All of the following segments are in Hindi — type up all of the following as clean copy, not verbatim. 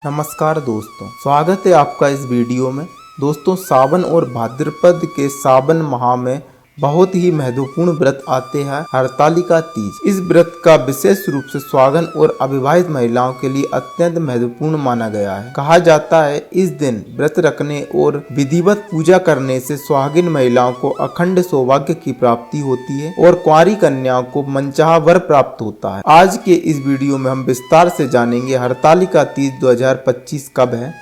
नमस्कार दोस्तों, स्वागत है आपका इस वीडियो में। दोस्तों, सावन और भाद्रपद के सावन माह में बहुत ही महत्वपूर्ण व्रत आते हैं, हरतालिका तीज। इस व्रत का विशेष रूप से सुहागन और अविवाहित महिलाओं के लिए अत्यंत महत्वपूर्ण माना गया है। कहा जाता है इस दिन व्रत रखने और विधिवत पूजा करने से सुहागिन महिलाओं को अखंड सौभाग्य की प्राप्ति होती है और कुंवारी कन्याओं को मनचाहा वर प्राप्त होता है। आज के इस वीडियो में हम विस्तार से जानेंगे हरतालिका तीज 2025 कब है,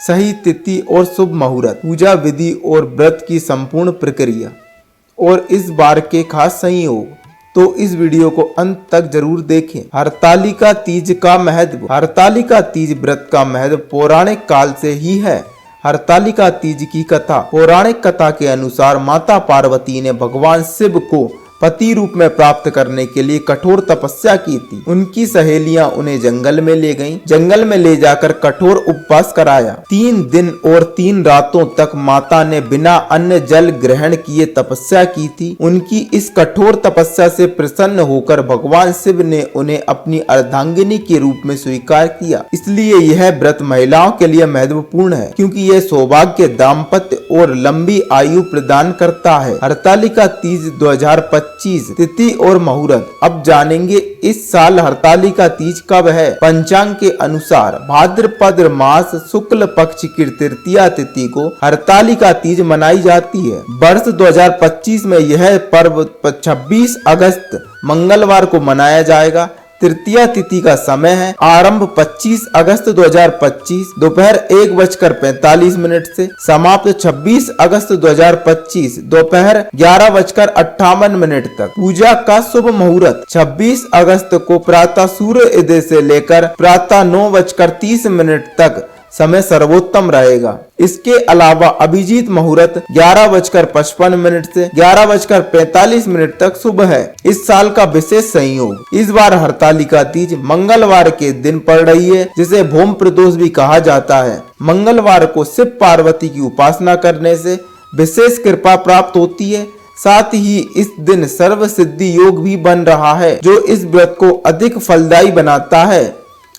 सही तिथि और शुभ मुहूर्त, पूजा विधि और व्रत की संपूर्ण प्रक्रिया और इस बार के खास संयोग। तो इस वीडियो को अंत तक जरूर देखें। हरतालिका तीज का महत्व। हरतालिका तीज व्रत का महत्व पौराणिक काल से ही है। हरतालिका तीज की कथा। पौराणिक कथा के अनुसार माता पार्वती ने भगवान शिव को पति रूप में प्राप्त करने के लिए कठोर तपस्या की थी। उनकी सहेलियां उन्हें जंगल में ले गईं। जंगल में ले जाकर कठोर उपवास कराया। 3 दिन और 3 रातों तक माता ने बिना अन्न जल ग्रहण किए तपस्या की थी। उनकी इस कठोर तपस्या से प्रसन्न होकर भगवान शिव ने उन्हें अपनी अर्धांगिनी के रूप में स्वीकार किया। इसलिए यह व्रत महिलाओं के लिए महत्वपूर्ण है, क्योंकि यह सौभाग्य, दाम्पत्य और लंबी आयु प्रदान करता है। हरतालिका तीज 2025 तिथि और मुहूर्त। अब जानेंगे इस साल हरतालिका तीज कब है। पंचांग के अनुसार भाद्रपद मास शुक्ल पक्ष की तृतीया तिथि को हरतालिका तीज मनाई जाती है। वर्ष 2025 में यह पर्व 26 अगस्त मंगलवार को मनाया जाएगा। तृतीया तिथि का समय है आरंभ 25 अगस्त 2025 दोपहर 1:45 से समाप्त 26 अगस्त 2025 दोपहर 11:58 तक। पूजा का शुभ मुहूर्त 26 अगस्त को प्रातः सूर्य उदय से लेकर प्रातः 9:30 तक समय सर्वोत्तम रहेगा। इसके अलावा अभिजीत मुहूर्त 11:55 से 11:45 तक शुभ है। इस साल का विशेष संयोग। इस बार हरतालिका तीज मंगलवार के दिन पड़ रही है, जिसे भौम प्रदोष भी कहा जाता है। मंगलवार को शिव पार्वती की उपासना करने से विशेष कृपा प्राप्त होती है। साथ ही इस दिन सर्व सिद्धि योग भी बन रहा है, जो इस व्रत को अधिक फलदायी बनाता है।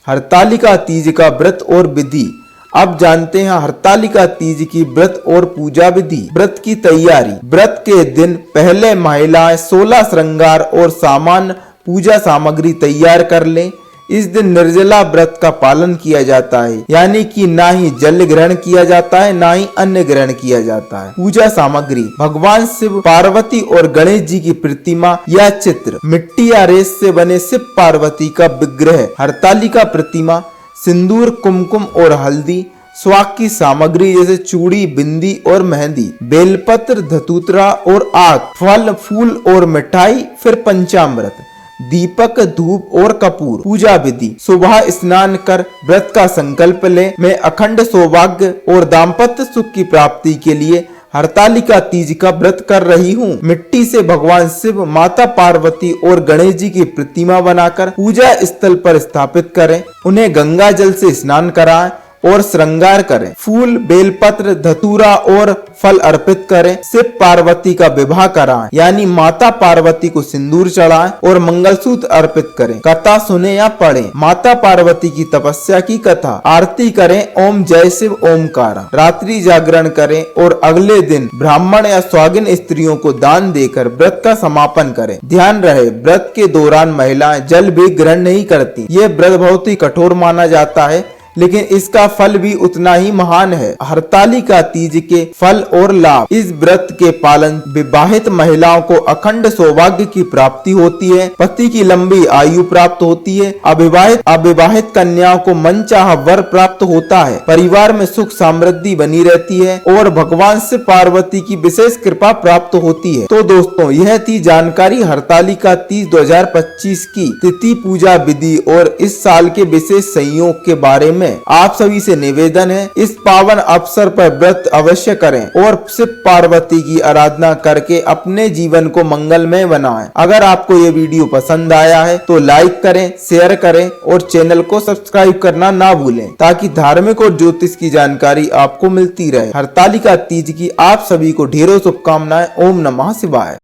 हरतालिका तीज का व्रत और विधि। अब जानते हैं हरतालिका तीज की व्रत और पूजा विधि। व्रत की तैयारी। व्रत के दिन पहले महिलाएं 16 श्रृंगार और सामान्य पूजा सामग्री तैयार कर लें। इस दिन निर्जला व्रत का पालन किया जाता है, यानी कि ना ही जल ग्रहण किया जाता है, ना ही अन्न ग्रहण किया जाता है। पूजा सामग्री। भगवान शिव, पार्वती और गणेश जी की प्रतिमा या चित्र। मिट्टी या रेत से बने शिव पार्वती का विग्रह। हरतालिका प्रतिमा। सिंदूर, कुमकुम और हल्दी। स्वाग की सामग्री जैसे चूड़ी, बिंदी और मेहंदी। बेलपत्र, धतूतरा और आग। फल, फूल और मिठाई। फिर पंचामृत, दीपक, धूप और कपूर। पूजा विधि। सुबह स्नान कर व्रत का संकल्प ले। मैं अखंड सौभाग्य और दाम्पत्य सुख की प्राप्ति के लिए हरतालिका तीज का व्रत कर रही हूँ। मिट्टी से भगवान शिव, माता पार्वती और गणेश जी की प्रतिमा बनाकर पूजा स्थल पर स्थापित करें। उन्हें गंगा जल से स्नान कराएं और श्रृंगार करें। फूल, बेलपत्र, धतूरा और फल अर्पित करें। शिव पार्वती का विवाह कराएं, यानी माता पार्वती को सिंदूर चढ़ाएं और मंगलसूत्र अर्पित करें। कथा सुने या पढ़ें। माता पार्वती की तपस्या की कथा। आरती करें ओम जय शिव ओमकारा। रात्रि जागरण करें और अगले दिन ब्राह्मण या सुहागिन स्त्रियों को दान देकर व्रत का समापन करें। ध्यान रहे, व्रत के दौरान महिलाएं जल भी ग्रहण नहीं करती। ये व्रत बहुत ही कठोर माना जाता है, लेकिन इसका फल भी उतना ही महान है। हरतालिका तीज के फल और लाभ। इस व्रत के पालन विवाहित महिलाओं को अखंड सौभाग्य की प्राप्ति होती है, पति की लंबी आयु प्राप्त होती है, अविवाहित कन्याओं को मनचाहा वर प्राप्त होता है, परिवार में सुख समृद्धि बनी रहती है और भगवान शिव पार्वती की विशेष कृपा प्राप्त होती है। तो दोस्तों, यह थी जानकारी हरतालिका तीज 2025 की तिथि, पूजा विधि और इस साल के विशेष संयोग के बारे में। आप सभी से निवेदन है, इस पावन अवसर पर व्रत अवश्य करें और शिव पार्वती की आराधना करके अपने जीवन को मंगलमय बनाएं। अगर आपको ये वीडियो पसंद आया है तो लाइक करें, शेयर करें और चैनल को सब्सक्राइब करना ना भूलें, ताकि धार्मिक और ज्योतिष की जानकारी आपको मिलती रहे। हरतालिका तीज की आप सभी को ढेरों शुभकामनाएं। ओम नमः शिवाय।